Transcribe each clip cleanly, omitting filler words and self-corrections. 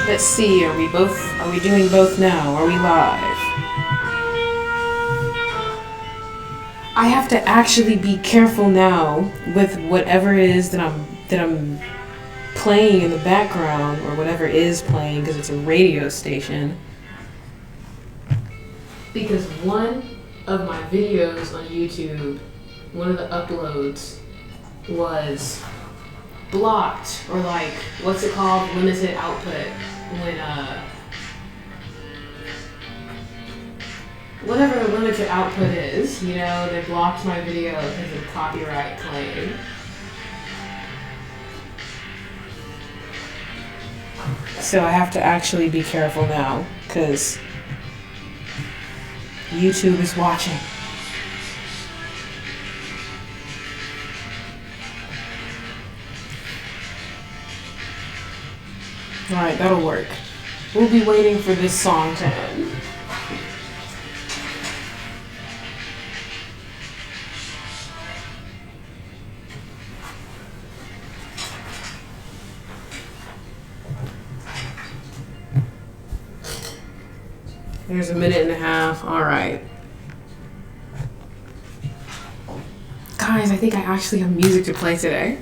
Let's see, are we doing both now? Are we live? I have to actually be careful now with whatever it is that I'm playing in the background, or whatever is playing, because it's a radio station. Because one of my videos on YouTube, one of the uploads, was blocked, or like, what's it called, limited output, when whatever the limited output is, they blocked my video because of copyright claim. So I have to actually be careful now, because YouTube is watching. Alright, that'll work. We'll be waiting for this song to end. There's a minute and a half. Alright. Guys, I think I actually have music to play today.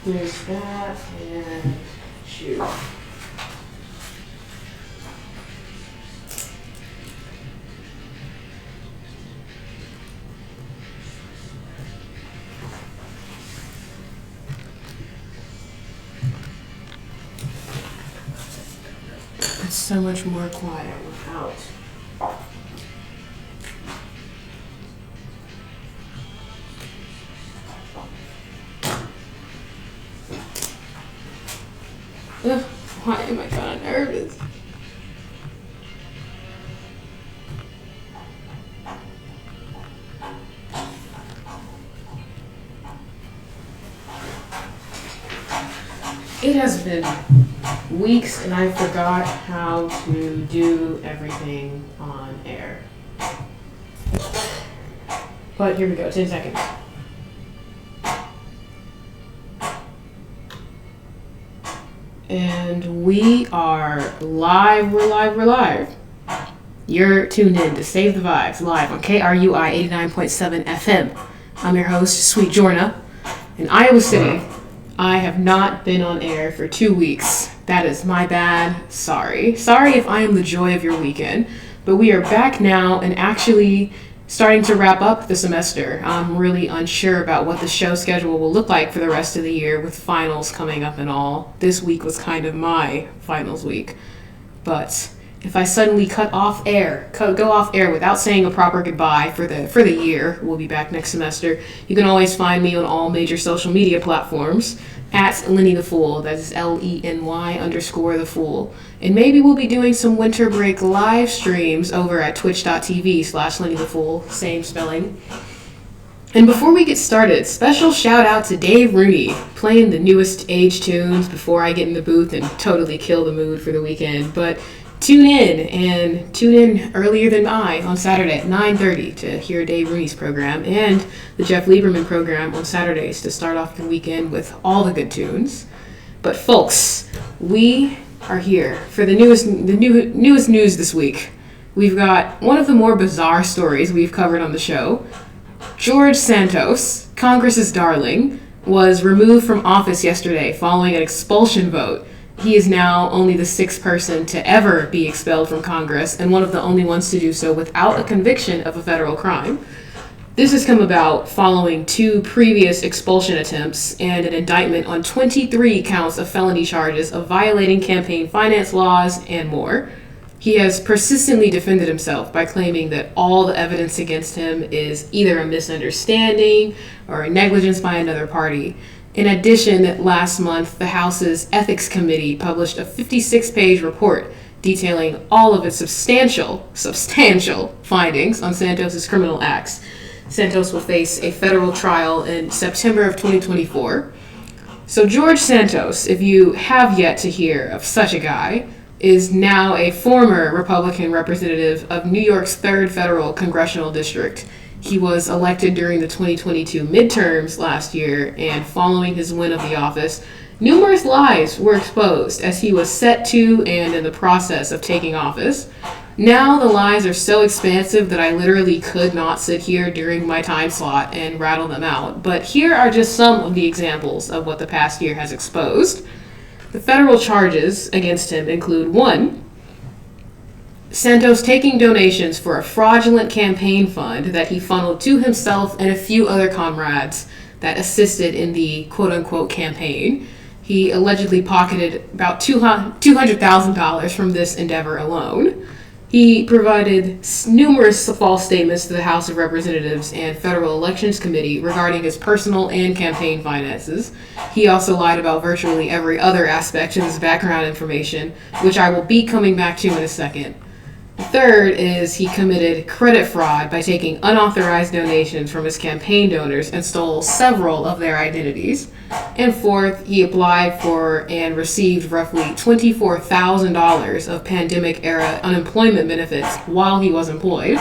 There's that, and shoot. It's so much more quiet without. Ugh, why am I kind of nervous? It has been weeks and I forgot how to do everything on air. But here we go, 10 seconds. And we are live, we're live. You're tuned in to Save the Vibes, live on KRUI 89.7 FM. I'm your host, Sweet Jorna. In Iowa City, I have not been on air for 2 weeks. That is my bad. Sorry. Sorry if I am the joy of your weekend. But we are back now and actually starting to wrap up the semester. I'm really unsure about what the show schedule will look like for the rest of the year with finals coming up and all. This week was kind of my finals week. But if I suddenly go off air without saying a proper goodbye for the year, we'll be back next semester. You can always find me on all major social media platforms at Lenny the Fool. That is LENY_the Fool. And maybe we'll be doing some winter break live streams over at twitch.tv/Lenny the Fool, same spelling. And before we get started, special shout out to Dave Rooney, playing the newest age tunes before I get in the booth and totally kill the mood for the weekend. But tune in earlier than I on Saturday at 9:30 to hear Dave Rooney's program and the Jeff Lieberman program on Saturdays to start off the weekend with all the good tunes. But folks, we are here for the newest news this week. We've got one of the more bizarre stories we've covered on the show. George Santos, Congress's darling, was removed from office yesterday following an expulsion vote. He is now only the sixth person to ever be expelled from Congress and one of the only ones to do so without a conviction of a federal crime. This has come about following 2 previous expulsion attempts and an indictment on 23 counts of felony charges of violating campaign finance laws and more. He has persistently defended himself by claiming that all the evidence against him is either a misunderstanding or a negligence by another party. In addition, last month, the House's Ethics Committee published a 56-page report detailing all of its substantial findings on Santos' criminal acts. Santos will face a federal trial in September of 2024. So George Santos, if you have yet to hear of such a guy, is now a former Republican representative of New York's 3rd Federal Congressional District. He was elected during the 2022 midterms last year, and following his win of the office, numerous lies were exposed as he was set to and in the process of taking office. Now the lies are so expansive that I literally could not sit here during my time slot and rattle them out. But here are just some of the examples of what the past year has exposed. The federal charges against him include 1. Santos taking donations for a fraudulent campaign fund that he funneled to himself and a few other comrades that assisted in the quote-unquote campaign. He allegedly pocketed about $200,000 from this endeavor alone. He provided numerous false statements to the House of Representatives and Federal Elections Committee regarding his personal and campaign finances. He also lied about virtually every other aspect of his background information, which I will be coming back to in a second. Third is he committed credit fraud by taking unauthorized donations from his campaign donors and stole several of their identities. And fourth, he applied for and received roughly $24,000 of pandemic-era unemployment benefits while he was employed.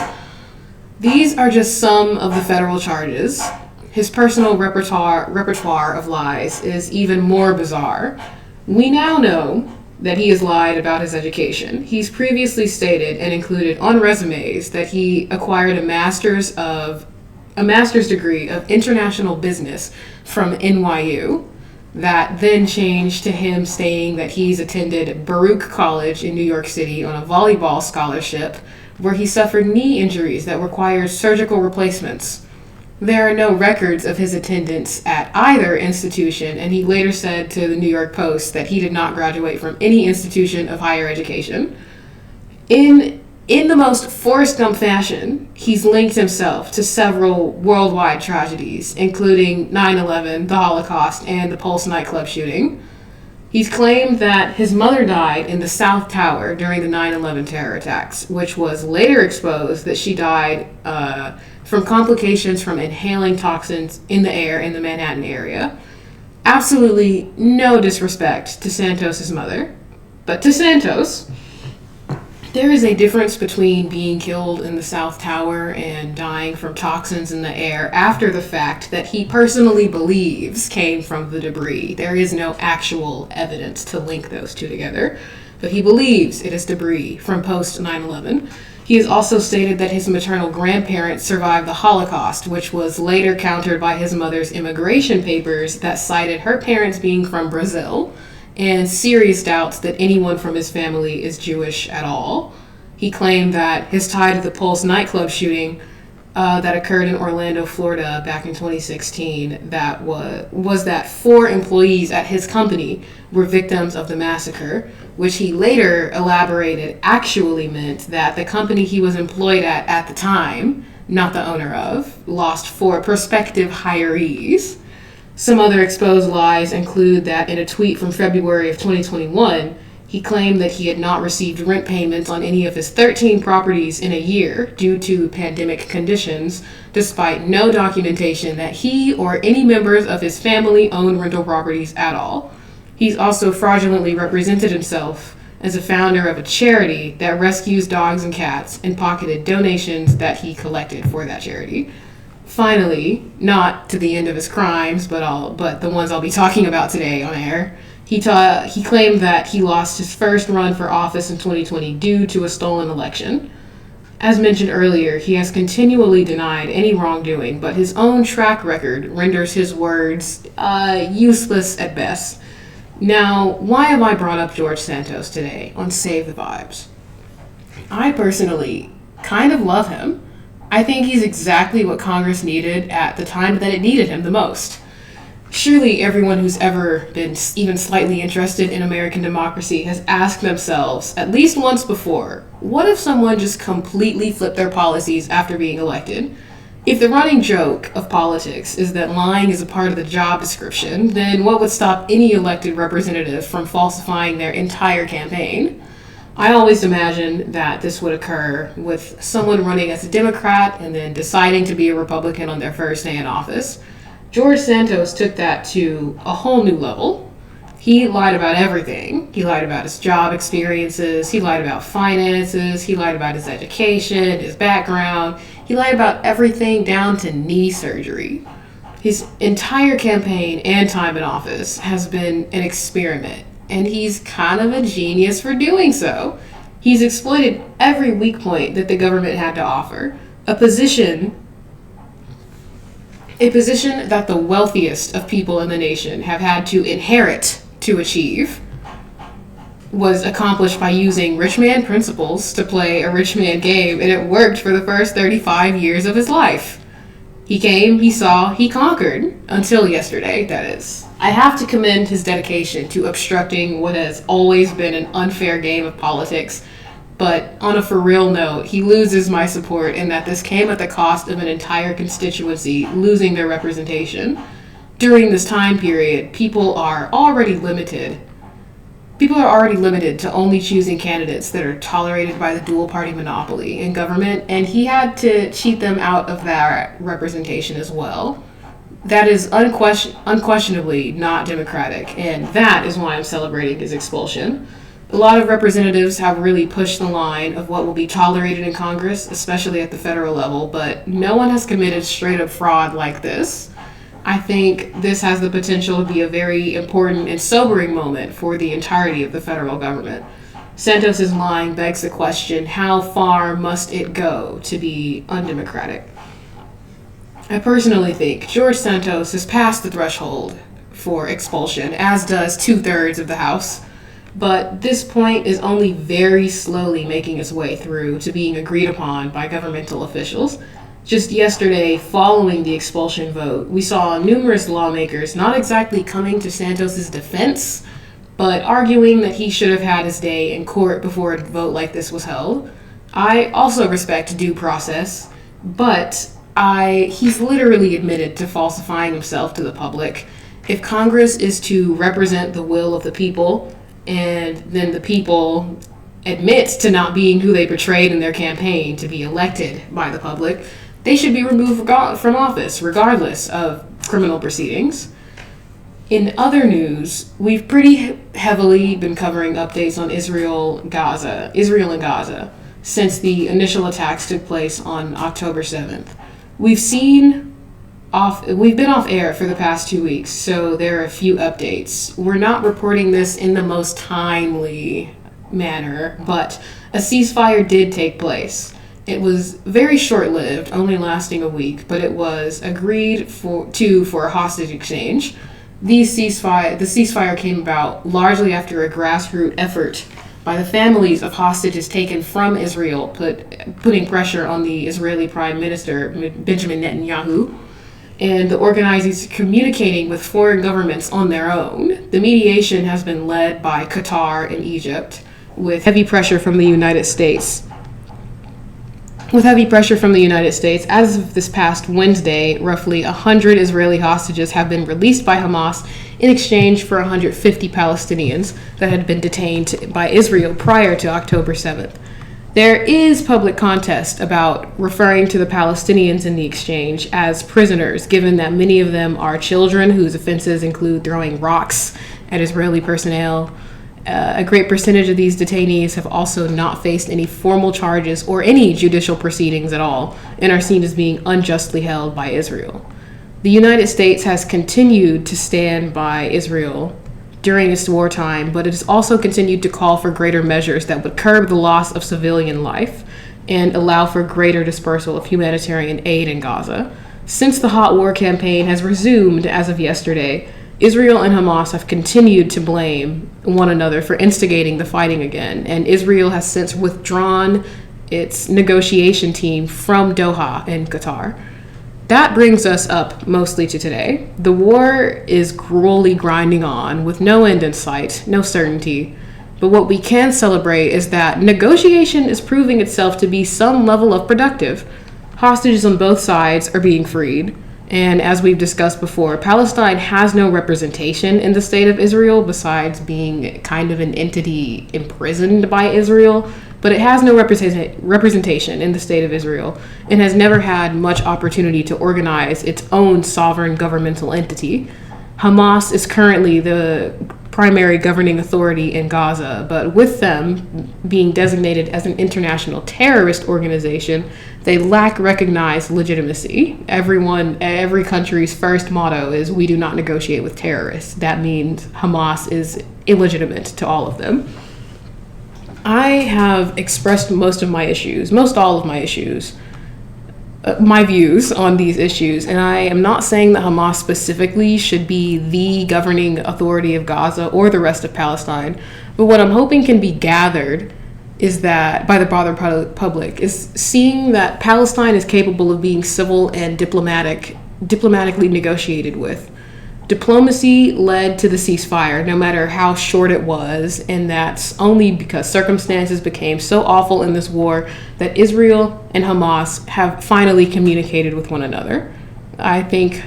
These are just some of the federal charges. His personal repertoire of lies is even more bizarre. We now know that he has lied about his education. He's previously stated and included on resumes that he acquired a master's degree of international business from NYU. That then changed to him saying that he's attended Baruch College in New York City on a volleyball scholarship where he suffered knee injuries that required surgical replacements. There are no records of his attendance at either institution, and he later said to the New York Post that he did not graduate from any institution of higher education. In the most Forrest Gump fashion, he's linked himself to several worldwide tragedies, including 9/11, the Holocaust, and the Pulse nightclub shooting. He's claimed that his mother died in the South Tower during the 9/11 terror attacks, which was later exposed that she died from complications from inhaling toxins in the air in the Manhattan area. Absolutely no disrespect to Santos' mother, but to Santos, there is a difference between being killed in the South Tower and dying from toxins in the air after the fact that he personally believes came from the debris. There is no actual evidence to link those two together, but he believes it is debris from post 9/11. He has also stated that his maternal grandparents survived the Holocaust, which was later countered by his mother's immigration papers that cited her parents being from Brazil, and serious doubts that anyone from his family is Jewish at all. He claimed that his tie to the Pulse nightclub shooting that occurred in Orlando, Florida back in 2016, that was that 4 employees at his company were victims of the massacre, which he later elaborated actually meant that the company he was employed at the time, not the owner of, lost 4 prospective hirees. Some other exposed lies include that in a tweet from February of 2021, he claimed that he had not received rent payments on any of his 13 properties in a year due to pandemic conditions, despite no documentation that he or any members of his family owned rental properties at all. He's also fraudulently represented himself as a founder of a charity that rescues dogs and cats and pocketed donations that he collected for that charity. Finally, not to the end of his crimes, but the ones I'll be talking about today on air, he claimed that he lost his first run for office in 2020 due to a stolen election. As mentioned earlier, he has continually denied any wrongdoing, but his own track record renders his words useless at best. Now, why have I brought up George Santos today on Save the Vibes? I personally kind of love him. I think he's exactly what Congress needed at the time that it needed him the most. Surely everyone who's ever been even slightly interested in American democracy has asked themselves, at least once before, what if someone just completely flipped their policies after being elected? If the running joke of politics is that lying is a part of the job description, then what would stop any elected representative from falsifying their entire campaign? I always imagined that this would occur with someone running as a Democrat and then deciding to be a Republican on their first day in office. George Santos took that to a whole new level. He lied about everything. He lied about his job experiences. He lied about finances. He lied about his education, his background. He lied about everything down to knee surgery. His entire campaign and time in office has been an experiment, and he's kind of a genius for doing so. He's exploited every weak point that the government had to offer. A position that the wealthiest of people in the nation have had to inherit to achieve was accomplished by using rich man principles to play a rich man game, and it worked for the first 35 years of his life. He came, he saw, he conquered, until yesterday, that is. I have to commend his dedication to obstructing what has always been an unfair game of politics, but on a for real note, he loses my support in that this came at the cost of an entire constituency losing their representation. During this time period, people are already limited to only choosing candidates that are tolerated by the dual-party monopoly in government, and he had to cheat them out of that representation as well. That is unquestionably not democratic, and that is why I'm celebrating his expulsion. A lot of representatives have really pushed the line of what will be tolerated in Congress, especially at the federal level, but no one has committed straight-up fraud like this. I think this has the potential to be a very important and sobering moment for the entirety of the federal government. Santos' lying begs the question, how far must it go to be undemocratic? I personally think George Santos has passed the threshold for expulsion, as does 2/3 of the House. But this point is only very slowly making its way through to being agreed upon by governmental officials. Just yesterday, following the expulsion vote, we saw numerous lawmakers not exactly coming to Santos' defense, but arguing that he should have had his day in court before a vote like this was held. I also respect due process, but he's literally admitted to falsifying himself to the public. If Congress is to represent the will of the people, and then the people admit to not being who they portrayed in their campaign to be elected by the public, they should be removed from office, regardless of criminal proceedings. In other news, we've pretty heavily been covering updates on Israel and Gaza, since the initial attacks took place on October 7th. We've been off air for the past 2 weeks, so there are a few updates. We're not reporting this in the most timely manner, but a ceasefire did take place. It was very short-lived, only lasting a week, but it was agreed for a hostage exchange. The ceasefire came about largely after a grassroots effort by the families of hostages taken from Israel, putting pressure on the Israeli Prime Minister Benjamin Netanyahu, and the organizers communicating with foreign governments on their own. The mediation has been led by Qatar and Egypt, with heavy pressure from the United States. As of this past Wednesday, roughly 100 Israeli hostages have been released by Hamas in exchange for 150 Palestinians that had been detained by Israel prior to October 7th. There is public contest about referring to the Palestinians in the exchange as prisoners, given that many of them are children whose offenses include throwing rocks at Israeli personnel. A great percentage of these detainees have also not faced any formal charges or any judicial proceedings at all, and are seen as being unjustly held by Israel. The United States has continued to stand by Israel during its wartime, but it has also continued to call for greater measures that would curb the loss of civilian life and allow for greater dispersal of humanitarian aid in Gaza. Since the hot war campaign has resumed as of yesterday, Israel and Hamas have continued to blame one another for instigating the fighting again, and Israel has since withdrawn its negotiation team from Doha in Qatar. That brings us up mostly to today. The war is cruelly grinding on with no end in sight, no certainty. But what we can celebrate is that negotiation is proving itself to be some level of productive. Hostages on both sides are being freed. And as we've discussed before, Palestine has no representation in the state of Israel besides being kind of an entity imprisoned by Israel. But it has no representation in the state of Israel and has never had much opportunity to organize its own sovereign governmental entity. Hamas is currently the primary governing authority in Gaza. But with them being designated as an international terrorist organization, they lack recognized legitimacy. Every country's first motto is, "We do not negotiate with terrorists." That means Hamas is illegitimate to all of them. I have expressed most all of my issues, my views on these issues, and I am not saying that Hamas specifically should be the governing authority of Gaza or the rest of Palestine, but what I'm hoping can be gathered is that by the broader public is seeing that Palestine is capable of being civil and diplomatically negotiated with. Diplomacy led to the ceasefire, no matter how short it was, and that's only because circumstances became so awful in this war that Israel and Hamas have finally communicated with one another. I think,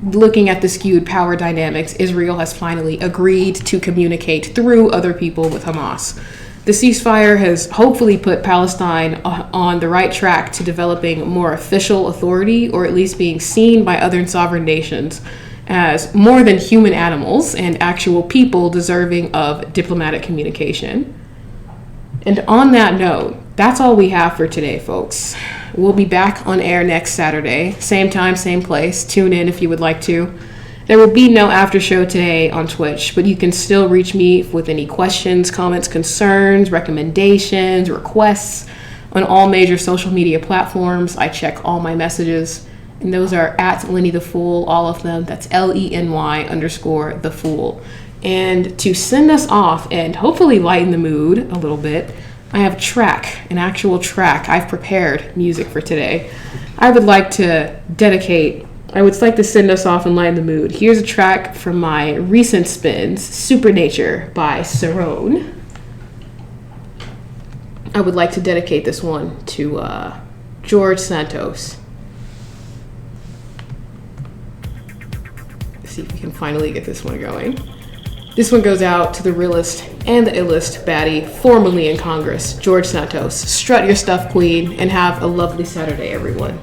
looking at the skewed power dynamics, Israel has finally agreed to communicate through other people with Hamas. The ceasefire has hopefully put Palestine on the right track to developing more official authority, or at least being seen by other sovereign nations as more than human animals and actual people deserving of diplomatic communication. And on that note, that's all we have for today, folks. We'll be back on air next Saturday, same time, same place. Tune in if you would like to. There will be no after show today on Twitch, but you can still reach me with any questions, comments, concerns, recommendations, requests on all major social media platforms. I check all my messages. And those are at Lenny the Fool, all of them. That's LENY_the Fool. And to send us off and hopefully lighten the mood a little bit, I have an actual track. I've prepared music for today. I would like to send us off and lighten the mood. Here's a track from my recent spins, Supernature by Cerrone. I would like to dedicate this one to George Santos. See if we can finally get this one going. This one goes out to the realest and the illest baddie formerly in Congress, George Santos. Strut your stuff, queen, and have a lovely Saturday, everyone.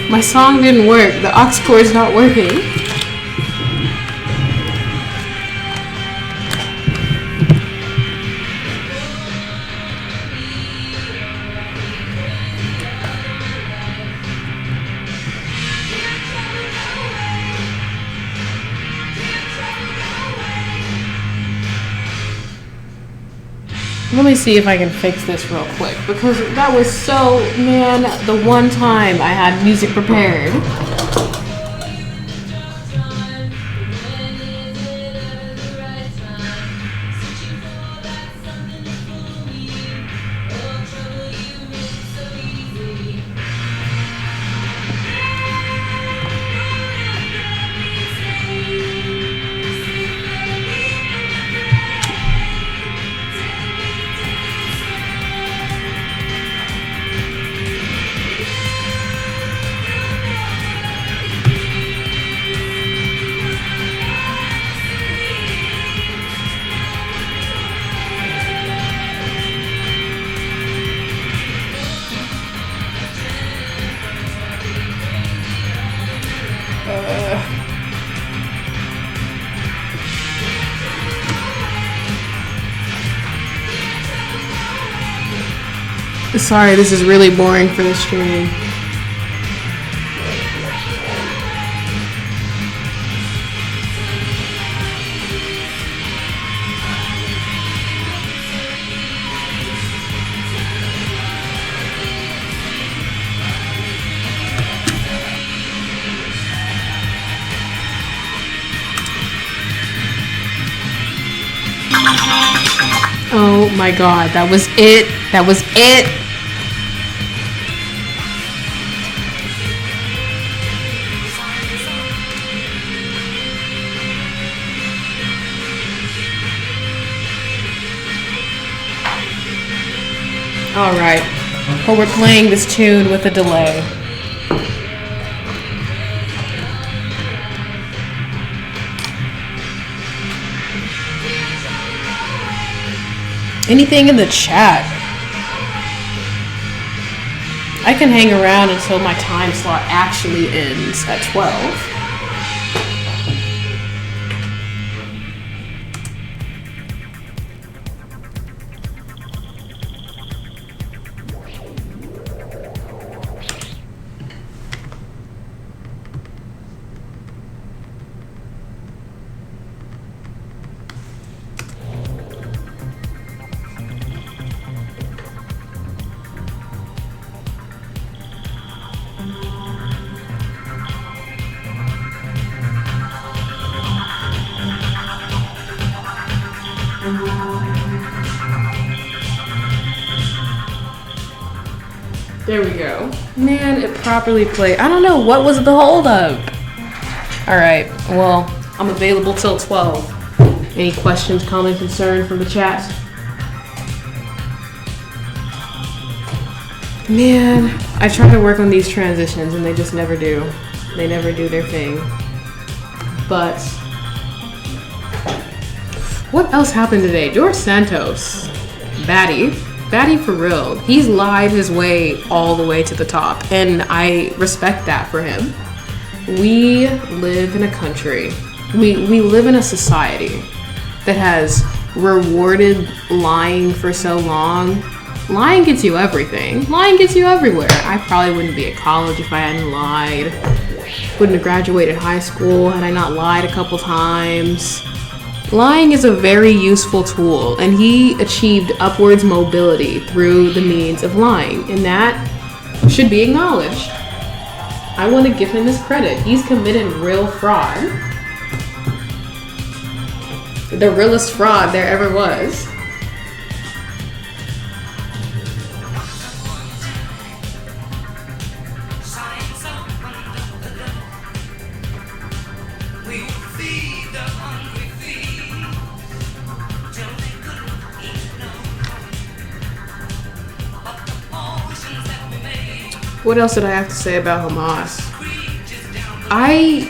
My song didn't work. The aux cord's not working. Let me see if I can fix this real quick, because that was the one time I had music prepared. Sorry, this is really boring for the stream. Oh my god, that was it. That was it. Alright. But we're playing this tune with a delay. Anything in the chat? I can hang around until my time slot actually ends at 12. There we go. Man, it properly played. I don't know, what was the holdup? Alright, well, I'm available till 12. Any questions, comments, concerns from the chat? Man, I try to work on these transitions and they just never do. They never do their thing. But what else happened today? George Santos, Batty for real. He's lied his way all the way to the top, and I respect that for him. We live in a country, we live in a society that has rewarded lying for so long. Lying gets you everything. Lying gets you everywhere. I probably wouldn't be at college if I hadn't lied. Wouldn't have graduated high school had I not lied a couple times. Lying is a very useful tool, and he achieved upwards mobility through the means of lying, and that should be acknowledged. I want to give him his credit. He's committed real fraud. The realest fraud there ever was. What else did I have to say about Hamas? I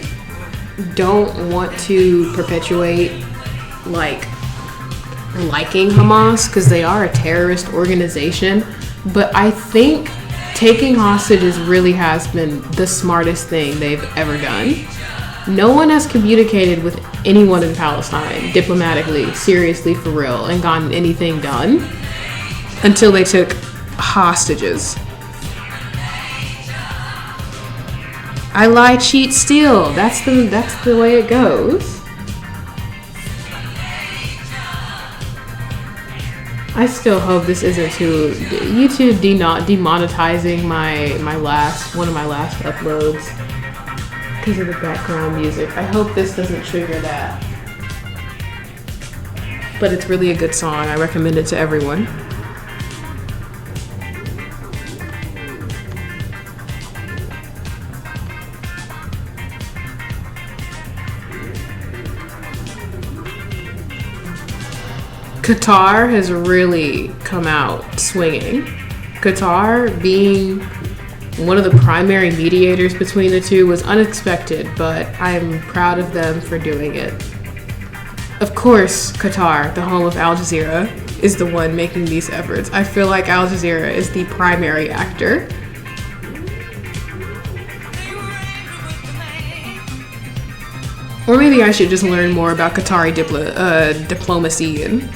don't want to perpetuate liking Hamas because they are a terrorist organization, but I think taking hostages really has been the smartest thing they've ever done. No one has communicated with anyone in Palestine diplomatically, seriously, for real, and gotten anything done until they took hostages. I lie, cheat, steal. That's the way it goes. I still hope this isn't too YouTube demonetizing one of my last uploads because of the background music. I hope this doesn't trigger that. But it's really a good song. I recommend it to everyone. Qatar has really come out swinging. Qatar being one of the primary mediators between the two was unexpected, but I'm proud of them for doing it. Of course, Qatar, the home of Al Jazeera, is the one making these efforts. I feel like Al Jazeera is the primary actor. Or maybe I should just learn more about Qatari diplomacy and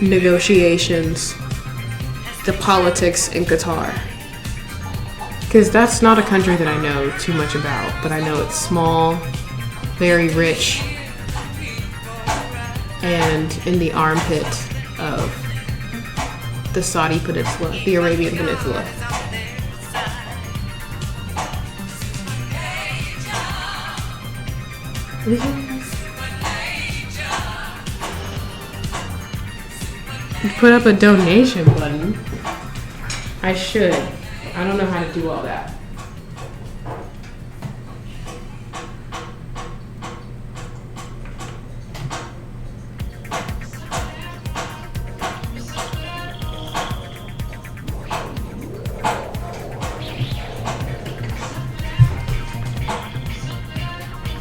negotiations. the politics in Qatar. Because that's not a country that I know too much about, but I know it's small, very rich, and in the armpit of the Saudi Peninsula, the Arabian Peninsula. Put up a donation button. I should. I don't know how to do all that.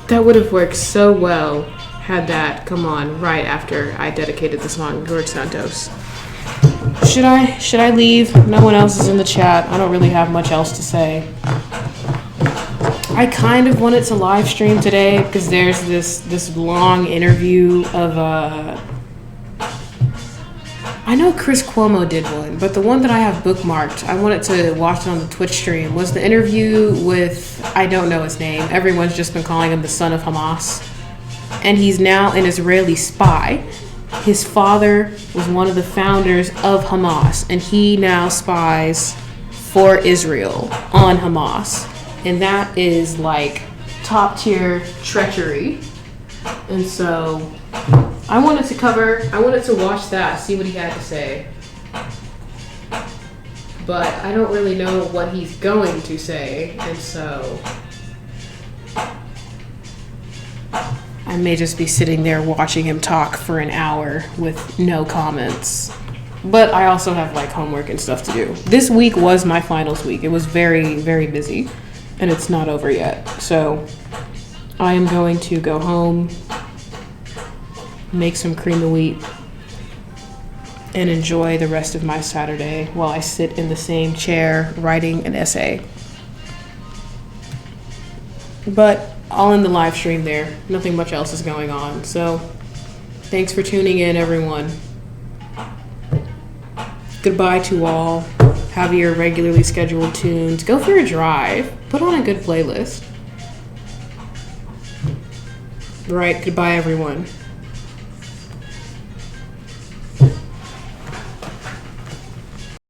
That would have worked so well had that come on right after I dedicated the song to George Santos. Should I leave? No one else is in the chat. I don't really have much else to say. I kind of wanted to live stream today because there's this long interview of I know Chris Cuomo did one, but the one that I have bookmarked, I wanted to watch it on the Twitch stream, was the interview with, I don't know his name, everyone's just been calling him the son of Hamas, and he's now an Israeli spy. His father was one of the founders of Hamas, and he now spies for Israel on Hamas, and that is like top tier treachery. And so I wanted to watch that, see what he had to say. But I don't really know what he's going to say, and so I may just be sitting there watching him talk for an hour with no comments. But I also have like homework and stuff to do. This week was my finals week. It was very, very busy, and it's not over yet. So I am going to go home, make some cream of wheat, and enjoy the rest of my Saturday while I sit in the same chair writing an essay. But I'll end the live stream there. Nothing much else is going on. So thanks for tuning in, everyone. Goodbye to all. Have your regularly scheduled tunes. Go for a drive. Put on a good playlist. Right, goodbye, everyone.